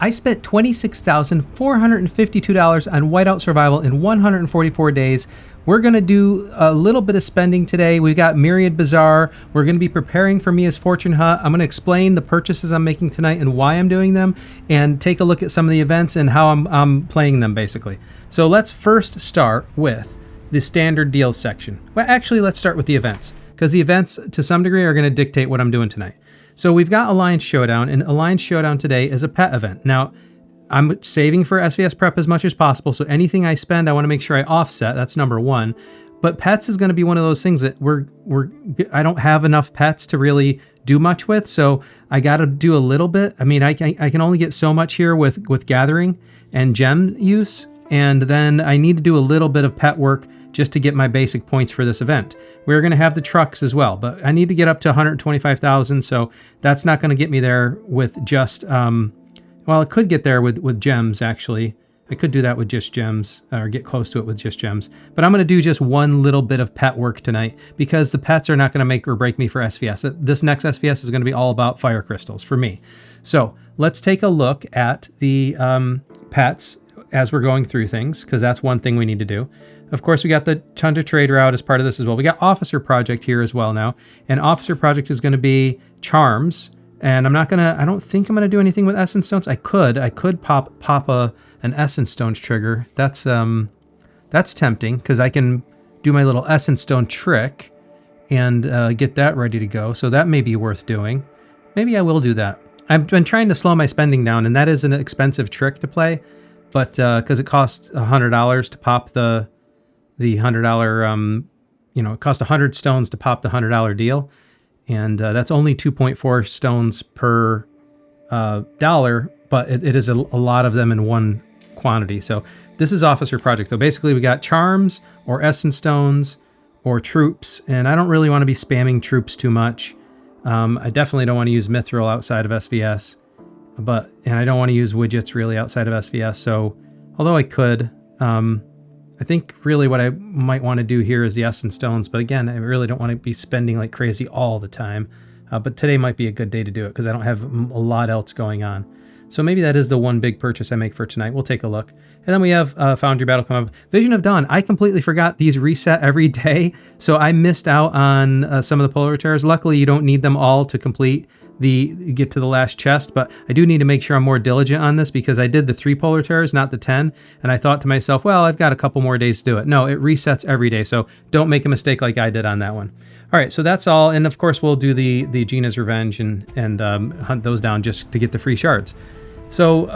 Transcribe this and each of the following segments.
I spent $26,452 on Whiteout Survival in 144 days. We're going to do a little bit of spending today. We've got Myriad Bazaar. We're going to be preparing for Mia's Fortune Hunt. I'm going to explain the purchases I'm making tonight and why I'm doing them, and take a look at some of the events and how I'm playing them, basically. So let's first start with the standard deals section. Well, actually, let's start with the events, because the events, to some degree, are going to dictate what I'm doing tonight. So we've got Alliance Showdown, and Alliance Showdown today is a pet event. Now, I'm saving for SVS prep as much as possible, so anything I spend, I want to make sure I offset. That's number one. But pets is going to be one of those things that I don't have enough pets to really do much with, so I got to do a little bit. I mean, I can only get so much here with gathering and gem use, and then I need to do a little bit of pet work just to get my basic points for this event. We're going to have the trucks as well, but I need to get up to 125,000, so that's not going to get me there with just, well, it could get there with gems, actually. I could do that with just gems, or get close to it with just gems. But I'm going to do just one little bit of pet work tonight, because the pets are not going to make or break me for SVS. This next SVS is going to be all about fire crystals for me. So let's take a look at the pets as we're going through things, because that's one thing we need to do. Of course, we got the Tundra Trade Route as part of this as well. We got Officer Project here as well now. And Officer Project is going to be charms. And I don't think I'm going to do anything with Essence Stones. I could pop an Essence Stones trigger. That's tempting, because I can do my little Essence Stone trick and get that ready to go. So that may be worth doing. Maybe I will do that. I've been trying to slow my spending down, and that is an expensive trick to play. But because it costs $100 to pop the $100, it costs 100 stones to pop the $100 deal. And that's only 2.4 stones per dollar, but it is a lot of them in one quantity. So this is Officer Project. So basically we got charms or essence stones or troops, and I don't really want to be spamming troops too much. I definitely don't want to use Mithril outside of SVS, and I don't want to use widgets really outside of SVS. So although I could, I think really what I might want to do here is the Essence Stones, but again, I really don't want to be spending like crazy all the time. But today might be a good day to do it, because I don't have a lot else going on. So maybe that is the one big purchase I make for tonight. We'll take a look. And then we have Foundry Battle come up. Vision of Dawn. I completely forgot these reset every day, so I missed out on some of the polar terrors. Luckily, you don't need them all to get to the last chest, but I do need to make sure I'm more diligent on this, because I did the 3 polar terrors, not the 10, and I thought to myself, well, I've got a couple more days to do it. No, it resets every day, so don't make a mistake like I did on that one. All right, so that's all, and of course we'll do the Gina's Revenge and hunt those down just to get the free shards. So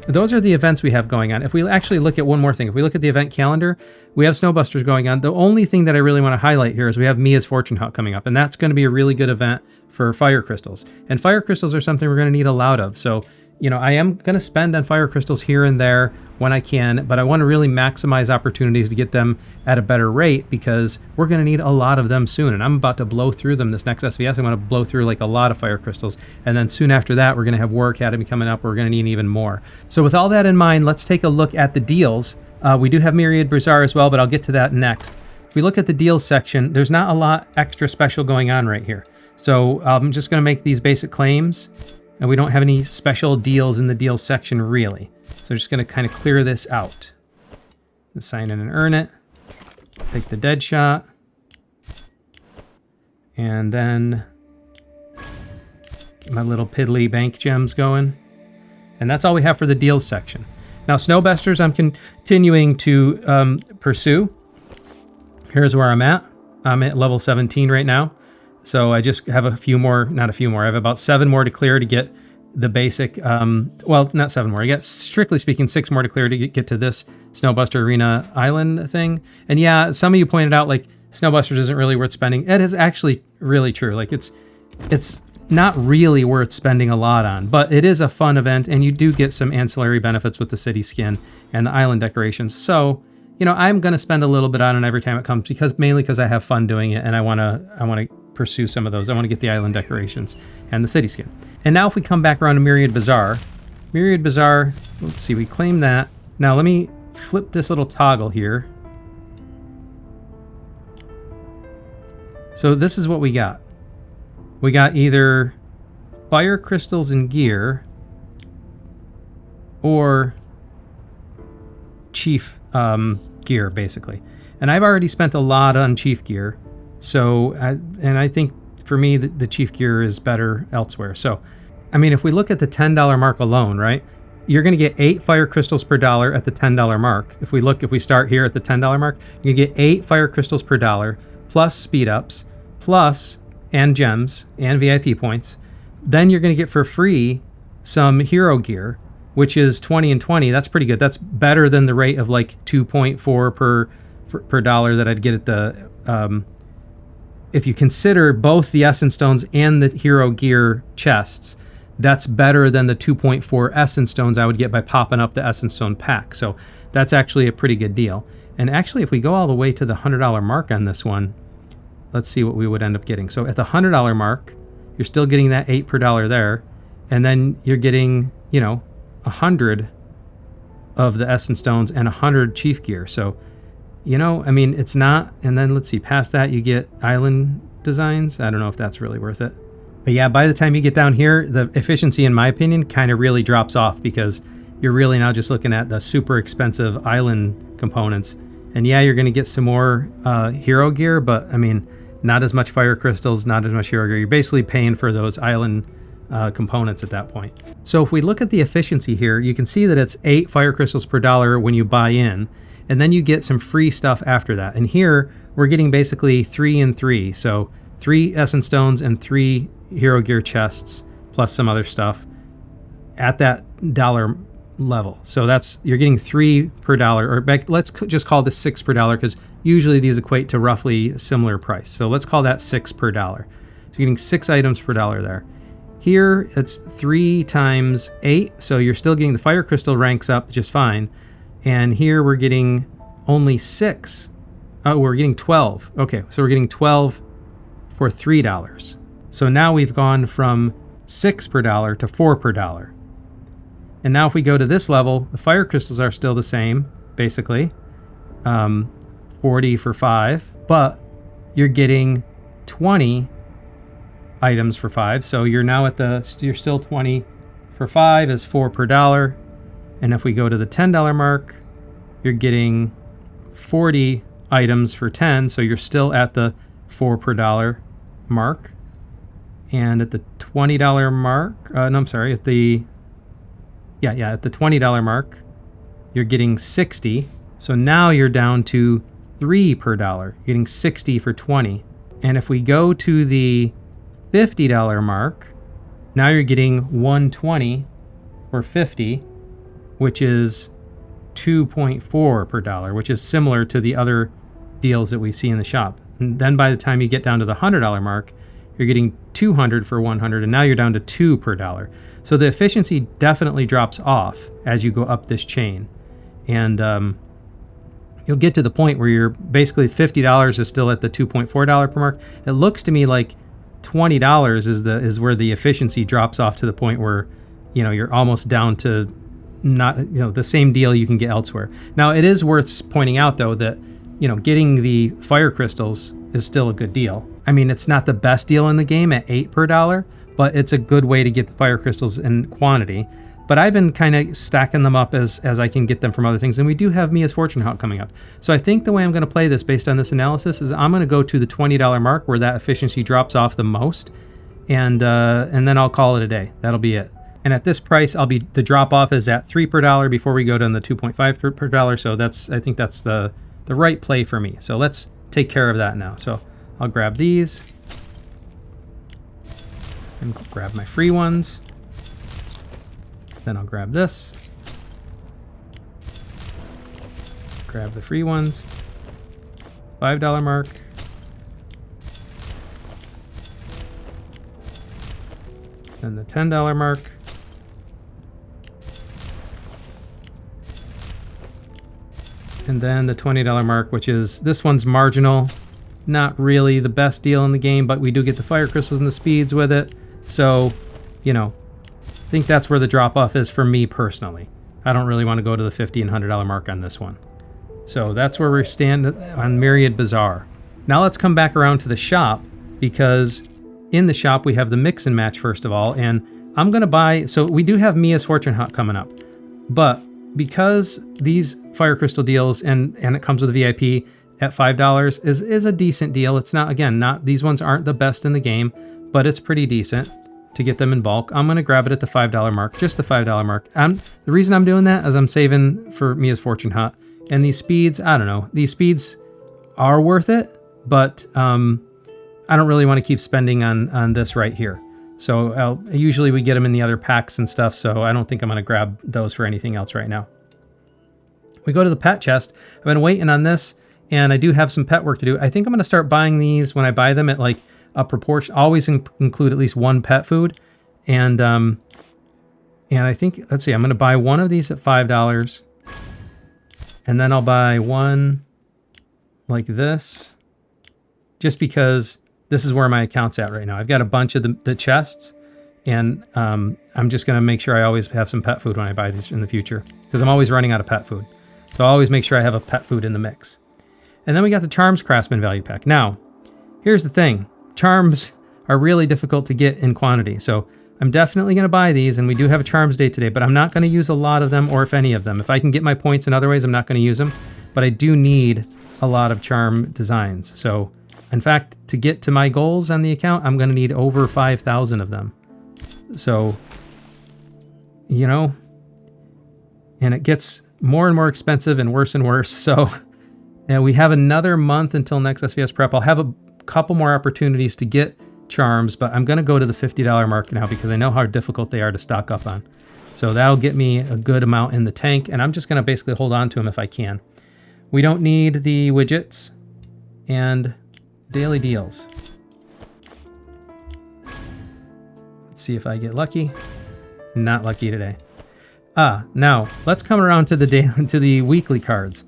those are the events we have going on. If we actually look at one more thing, if we look at the event calendar, we have Snowbusters going on. The only thing that I really want to highlight here is we have Mia's Fortune Hunt coming up, and that's going to be a really good event for fire crystals. And fire crystals are something we're going to need a lot of. So, I am going to spend on fire crystals here and there when I can, but I want to really maximize opportunities to get them at a better rate, because we're going to need a lot of them soon. And I'm about to blow through them this next SVS. I'm going to blow through like a lot of fire crystals. And then soon after that, we're going to have War Academy coming up. We're going to need even more. So with all that in mind, let's take a look at the deals. We do have Myriad Bazaar as well, but I'll get to that next. If we look at the deals section, there's not a lot extra special going on right here. So I'm just going to make these basic claims, and we don't have any special deals in the deals section really. So I'm just going to kind of clear this out. Assign it and earn it. Take the dead shot. And then get my little piddly bank gems going. And that's all we have for the deals section. Now Snowbusters I'm continuing to pursue. Here's where I'm at. I'm at level 17 right now. So I just have I have about 7 more to clear to get the basic, well, not 7 more. I got, strictly speaking, 6 more to clear to get to this Snowbuster Arena Island thing. And yeah, some of you pointed out, like, Snowbusters isn't really worth spending. It is actually really true. Like, it's not really worth spending a lot on, but it is a fun event, and you do get some ancillary benefits with the city skin and the island decorations. So, I'm going to spend a little bit on it every time it comes, mainly because I have fun doing it, and I want to pursue some of those. I want to get the island decorations and the city skin. And now if we come back around to Myriad Bazaar, let's see, we claim that. Now let me flip this little toggle here. So this is what we got. We got either fire crystals and gear, or chief gear, basically. And I've already spent a lot on chief gear, so I think for me the chief gear is better elsewhere. So I mean, if we look at the $10 mark alone, right, you're going to get 8 fire crystals per dollar at the $10 mark. If we start here at the $10 mark, you get 8 fire crystals per dollar plus speed ups plus and gems and VIP points. Then you're going to get for free some hero gear, which is 20 and 20. That's pretty good. That's better than the rate of like 2.4 per dollar that I'd get at the if you consider both the Essence Stones and the hero gear chests. That's better than the 2.4 Essence Stones I would get by popping up the Essence Stone pack. So that's actually a pretty good deal. And actually, if we go all the way to the $100 mark on this one, let's see what we would end up getting. So at the $100 mark, you're still getting that 8 per dollar there. And then you're getting, 100 of the Essence Stones and 100 Chief Gear. So, I mean, it's not. And then let's see, past that, you get Island Designs. I don't know if that's really worth it. But yeah, by the time you get down here, the efficiency, in my opinion, kind of really drops off because you're really now just looking at the super expensive island components. And yeah, you're going to get some more hero gear, but I mean, not as much fire crystals, not as much hero gear. You're basically paying for those island components at that point. So if we look at the efficiency here, you can see that it's 8 fire crystals per dollar when you buy in, and then you get some free stuff after that. And here we're getting basically 3 and 3. So 3 Essence Stones and 3 hero gear chests plus some other stuff at that dollar level. So you're getting 3 per dollar, or let's just call this 6 per dollar because usually these equate to roughly a similar price. So let's call that 6 per dollar. So you're getting 6 items per dollar there. Here it's 3 times 8, so you're still getting the fire crystal ranks up just fine. And here we're getting only 6. Oh, we're getting 12. Okay, so we're getting 12 for $3. So now we've gone from 6 per dollar to 4 per dollar. And now if we go to this level, the fire crystals are still the same, basically. 40 for 5, but you're getting 20 items for 5. So you're now you're still 20 for 5 is 4 per dollar. And if we go to the $10 mark, you're getting 40 items for 10. So you're still at the 4 per dollar mark. And at the $20 mark, at the $20 mark, you're getting 60. So now you're down to 3 per dollar. You're getting 60 for 20. And if we go to the $50 mark, now you're getting 120 for 50, which is 2.4 per dollar, which is similar to the other deals that we see in the shop. And then by the time you get down to the $100 mark, you're getting 200 for 100, and now you're down to 2 per dollar. So the efficiency definitely drops off as you go up this chain. And you'll get to the point where you're basically $50 is still at the $2.4 per mark. It looks to me like $20 is where the efficiency drops off to the point where, you're almost down to not, the same deal you can get elsewhere. Now, it is worth pointing out, though, that, getting the fire crystals is still a good deal. I mean, it's not the best deal in the game at 8 per dollar, but it's a good way to get the fire crystals in quantity. But I've been kind of stacking them up as I can get them from other things. And we do have Mia's Fortune Hunt coming up. So I think the way I'm going to play this based on this analysis is I'm going to go to the $20 mark where that efficiency drops off the most. And then I'll call it a day. That'll be it. And at this price, the drop off is at 3 per dollar before we go down the 2.5 per dollar. So I think that's the right play for me. So let's take care of that now. So I'll grab these and grab my free ones. Then I'll grab this, grab the free ones, $5 mark, then the $10 mark, and then the $20 mark, which is, this one's marginal, not really the best deal in the game, but we do get the fire crystals and the speeds with it. So, I think that's where the drop-off is for me personally. I don't really want to go to the $50 and $100 mark on this one. So that's where we stand on Myriad Bazaar. Now let's come back around to the shop, because in the shop we have the mix and match first of all, and I'm going to buy, so we do have Mia's Fortune Hunt coming up. But because these fire crystal deals and it comes with a VIP at $5 is a decent deal. It's not, again, not, these ones aren't the best in the game, but it's pretty decent to get them in bulk. I'm going to grab it at the $5 mark, just the $5 mark. The reason I'm doing that is I'm saving for Mia's Fortune Hut. And these speeds, I don't know, these speeds are worth it, but I don't really want to keep spending on this right here. So usually we get them in the other packs and stuff, so I don't think I'm going to grab those for anything else right now. We go to the pet chest. I've been waiting on this, and I do have some pet work to do. I think I'm going to start buying these when I buy them at like a proportion. Always include at least one pet food. And I think, let's see, I'm going to buy one of these at $5. And then I'll buy one like this, just because this is where my account's at right now. I've got a bunch of the chests, and I'm just going to make sure I always have some pet food when I buy these in the future, because I'm always running out of pet food. So I'll always make sure I have a pet food in the mix. And then we got the Charms Craftsman value pack. Now, here's the thing. Charms are really difficult to get in quantity. So I'm definitely going to buy these, and we do have a Charms Day today, but I'm not going to use a lot of them, or if any of them. If I can get my points in other ways, I'm not going to use them. But I do need a lot of charm designs. So, in fact, to get to my goals on the account, I'm going to need over 5,000 of them. So, you know, and it gets more and more expensive and worse. So, and we have another month until next SVS prep. I'll have a couple more opportunities to get charms, but I'm going to go to the $50 mark now because I know how difficult they are to stock up on. So that'll get me a good amount in the tank, and I'm just going to basically hold on to them if I can. We don't need the widgets and daily deals. Let's see if I get lucky. Not lucky today. Now let's come around to the weekly cards.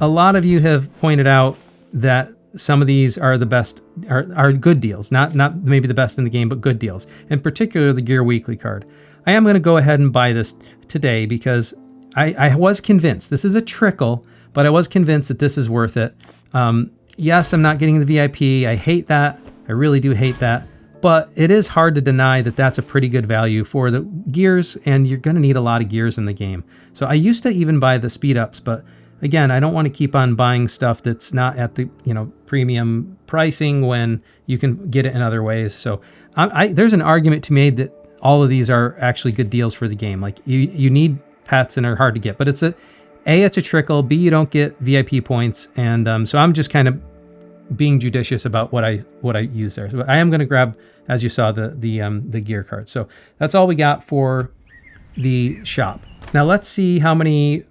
A lot of you have pointed out that some of these are the best, are good deals. Not maybe the best in the game, but good deals. In particular, the Gear Weekly card. I am going to go ahead and buy this today because I was convinced. This is a trickle, but I was convinced that this is worth it. Yes, I'm not getting the VIP. I hate that. I really do hate that. But it is hard to deny that that's a pretty good value for the gears, and you're going to need a lot of gears in the game. So I used to even buy the speed ups, but again, I don't want to keep on buying stuff that's not at the premium pricing when you can get it in other ways. So there's an argument to be made that all of these are actually good deals for the game. Like you need pets and are hard to get, but it's a trickle. B, you don't get VIP points, and so I'm just kind of being judicious about what I use there. So I am going to grab, as you saw, the gear card. So that's all we got for the shop. Now let's see how many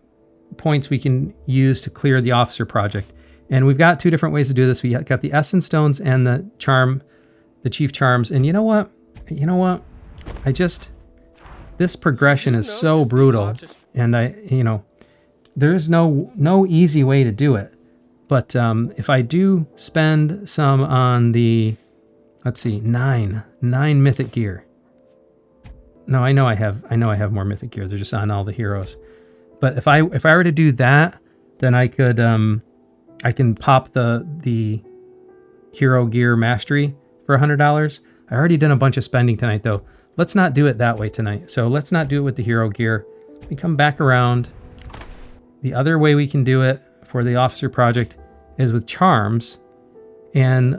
points we can use to clear the officer project. And we've got two different ways to do this. We got the Essence Stones and the Chief Charms. And you know what? This progression is so brutal. And there's no easy way to do it. But if I do spend some on the, let's see, nine mythic gear. No, I know I have more mythic gear. They're just on all the heroes. But if I were to do that, then I could I can pop the hero gear mastery for $100. I already done a bunch of spending tonight though. Let's not do it that way tonight. So let's not do it with the hero gear. We come back around. The other way we can do it for the officer project is with charms, and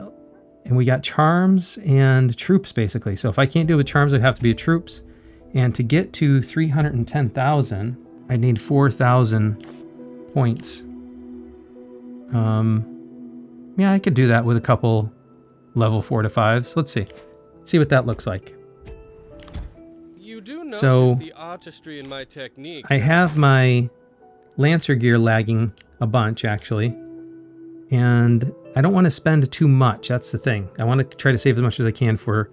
we got charms and troops basically. So if I can't do it with charms, it'd have to be troops. And to get to 310,000, I need 4,000 points. Yeah, I could do that with a couple level 4 to 5s. Let's see what that looks like. You do notice the artistry in my technique. I have my Lancer gear lagging a bunch actually, and I don't want to spend too much. That's the thing. I want to try to save as much as I can for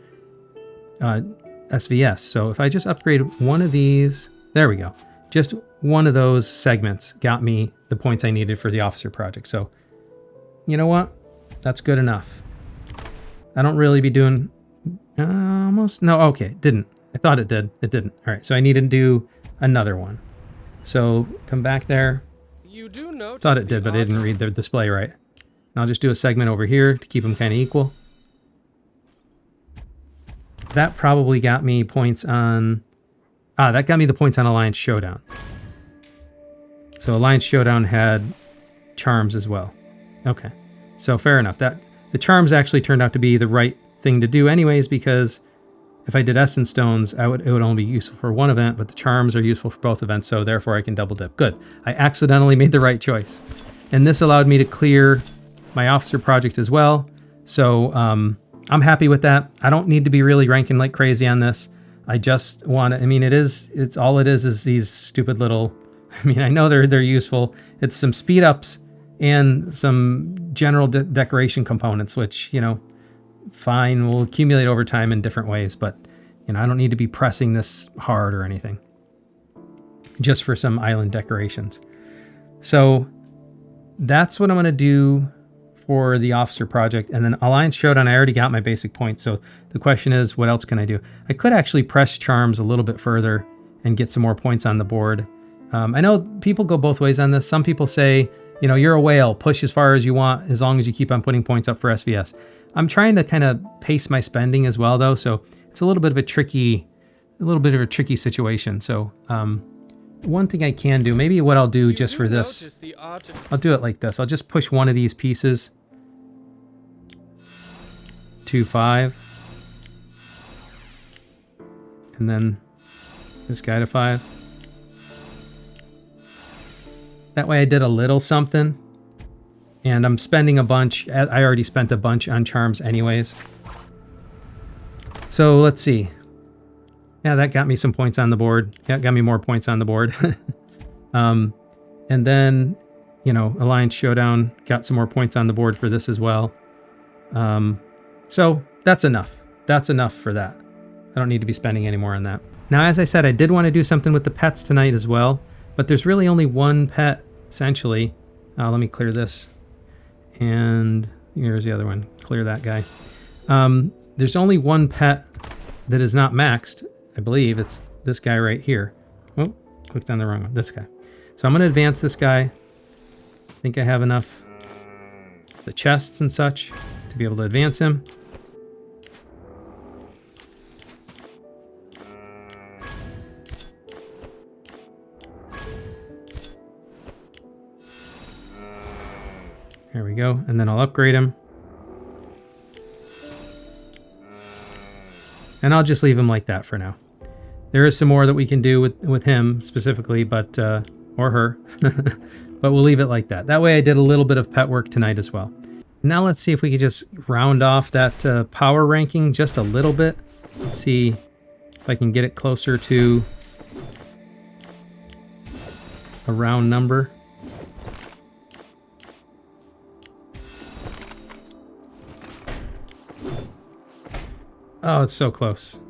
SVS. So if I just upgrade one of these, there we go. Just one of those segments got me the points I needed for the officer project. So you know what? That's good enough. I don't really be doing almost. No, okay, didn't. I thought it did. It didn't. All right, so I need to do another one. So come back there. You do notice thought it did, but I didn't read the display right. And I'll just do a segment over here to keep them kind of equal. That probably got me points on... that got me the points on Alliance Showdown. So Alliance Showdown had charms as well. Okay, so fair enough. That the charms actually turned out to be the right thing to do anyways, because if I did Essence Stones, it would only be useful for one event, but the charms are useful for both events, so therefore I can double dip. Good. I accidentally made the right choice. And this allowed me to clear my officer project as well. So I'm happy with that. I don't need to be really ranking like crazy on this. I just want to, I mean, it's all it is these stupid little, I mean, I know they're useful. It's some speed ups and some general decoration components, which, you know, fine, will accumulate over time in different ways, but, you know, I don't need to be pressing this hard or anything, just for some island decorations. So that's what I'm going to do for the officer project. And then Alliance Showdown, I already got my basic points. So the question is, what else can I do? I could actually press charms a little bit further and get some more points on the board. I know people go both ways on this. Some people say, you know, you're a whale, push as far as you want, as long as you keep on putting points up for SVS. I'm trying to kind of pace my spending as well, though. So it's a little bit of a tricky situation. So one thing I can do, maybe what I'll do just for this, I'll do it like this. I'll just push one of these pieces to 5. And then this guy to 5. That way I did a little something. And I'm spending a bunch. I already spent a bunch on charms anyways. So let's see. Yeah, that got me some points on the board. Yeah, got me more points on the board. And then, you know, Alliance Showdown got some more points on the board for this as well. So that's enough. That's enough for that. I don't need to be spending any more on that. Now, as I said, I did want to do something with the pets tonight as well, but there's really only one pet, essentially. Let me clear this. And here's the other one. Clear that guy. There's only one pet that is not maxed. I believe it's this guy right here. Oh, clicked on the wrong one. This guy. So I'm going to advance this guy. I think I have enough the chests and such to be able to advance him. There we go. And then I'll upgrade him. And I'll just leave him like that for now. There is some more that we can do with him specifically, but or her. But we'll leave it like that. That way I did a little bit of pet work tonight as well. Now let's see if we could just round off that power ranking just a little bit. Let's see if I can get it closer to a round number. Oh, it's so close.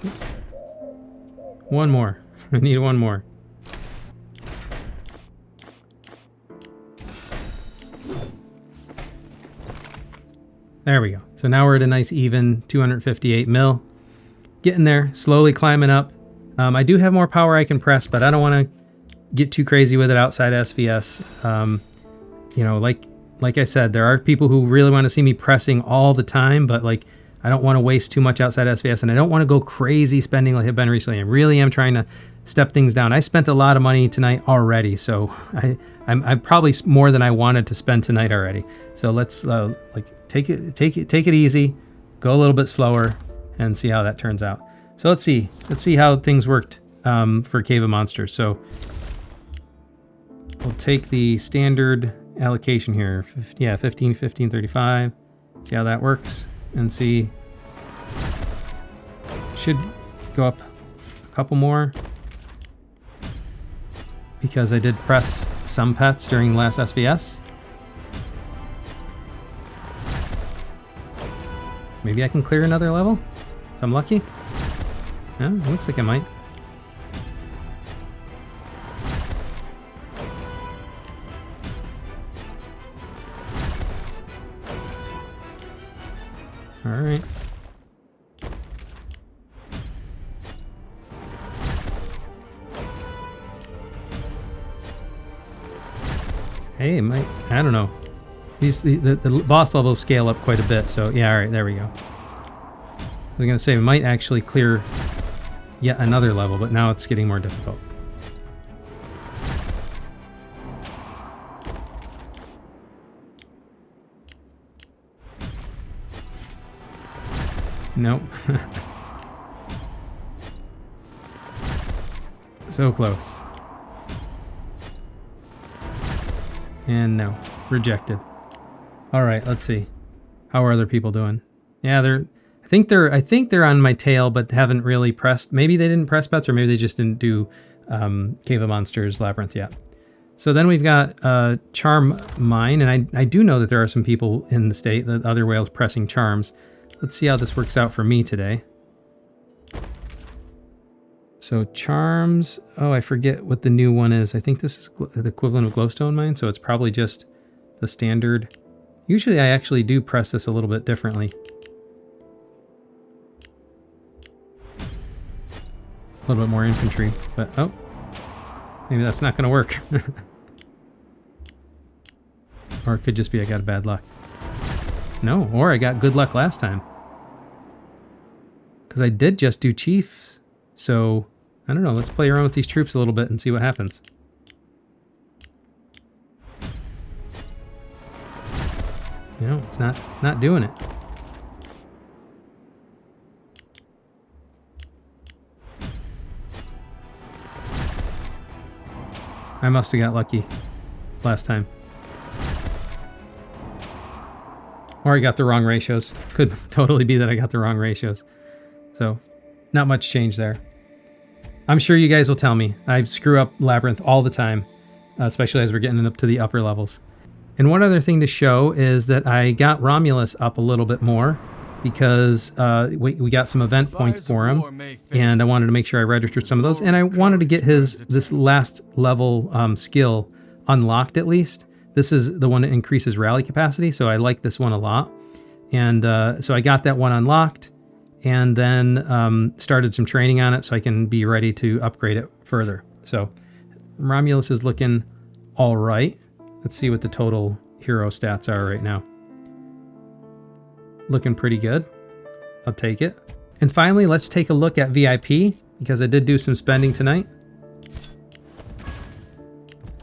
Oops. One more. I need one more. There we go. So now we're at a nice even 258 mil. Getting there, slowly climbing up. I do have more power I can press, but I don't want to get too crazy with it outside SVS. You know, like I said, there are people who really want to see me pressing all the time, but like I don't want to waste too much outside SVS, and I don't want to go crazy spending like I've been recently. I really am trying to step things down. I spent a lot of money tonight already, so I'm probably more than I wanted to spend tonight already. So let's like take it easy, go a little bit slower, and see how that turns out. So let's see how things worked for Cave of Monsters. So we'll take the standard allocation here. Yeah, 15, 15, 35. See how that works and see. Should go up a couple more because I did press some pets during the last SVS. Maybe I can clear another level if I'm lucky. Yeah, it looks like I might. All right. Hey, I don't know. The boss levels scale up quite a bit, so yeah, all right, there we go. was going to say we might actually clear yet another level, but now it's getting more difficult. Nope. So close. And no. Rejected. Alright, let's see. How are other people doing? Yeah, I think they're on my tail, but haven't really pressed. Maybe they didn't press bets, or maybe they just didn't do Cave of Monsters Labyrinth yet. So then we've got Charm Mine, and I do know that there are some people in the state, the other whales, pressing charms. Let's see how this works out for me today. So charms, oh, I forget what the new one is. I think this is the equivalent of glowstone mine, so it's probably just the standard. Usually I actually do press this a little bit differently. A little bit more infantry, but oh, maybe that's not going to work. Or it could just be I got bad luck. No, or I got good luck last time. Because I did just do chief, so I don't know, let's play around with these troops a little bit and see what happens. You know, it's not doing it. I must have got lucky last time. Or I got the wrong ratios. Could totally be that I got the wrong ratios. So, not much change there. I'm sure you guys will tell me. I screw up Labyrinth all the time, especially as we're getting up to the upper levels. And one other thing to show is that I got Romulus up a little bit more because we got some event points for him, and I wanted to make sure I registered some of those, and I wanted to get this last level skill unlocked at least. This is the one that increases rally capacity, so I like this one a lot. And so I got that one unlocked, and then started some training on it so I can be ready to upgrade it further. So Romulus is looking all right. Let's see what the total hero stats are right now. Looking pretty good. I'll take it. And finally, let's take a look at VIP, because I did do some spending tonight.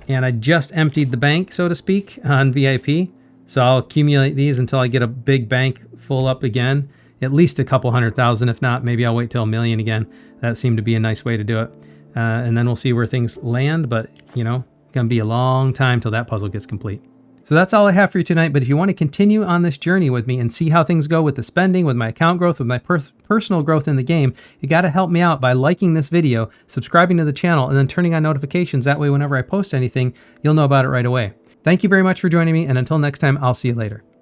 And I just emptied the bank, so to speak, on VIP. So I'll accumulate these until I get a big bank full up again. At least a couple 100,000. If not, maybe I'll wait till 1 million again. That seemed to be a nice way to do it. And then we'll see where things land. But, you know, gonna be a long time till that puzzle gets complete. So that's all I have for you tonight, but if you want to continue on this journey with me and see how things go with the spending, with my account growth, with my personal growth in the game, you got to help me out by liking this video, subscribing to the channel, and then turning on notifications. That way whenever I post anything, you'll know about it right away. Thank you very much for joining me, and until next time, I'll see you later.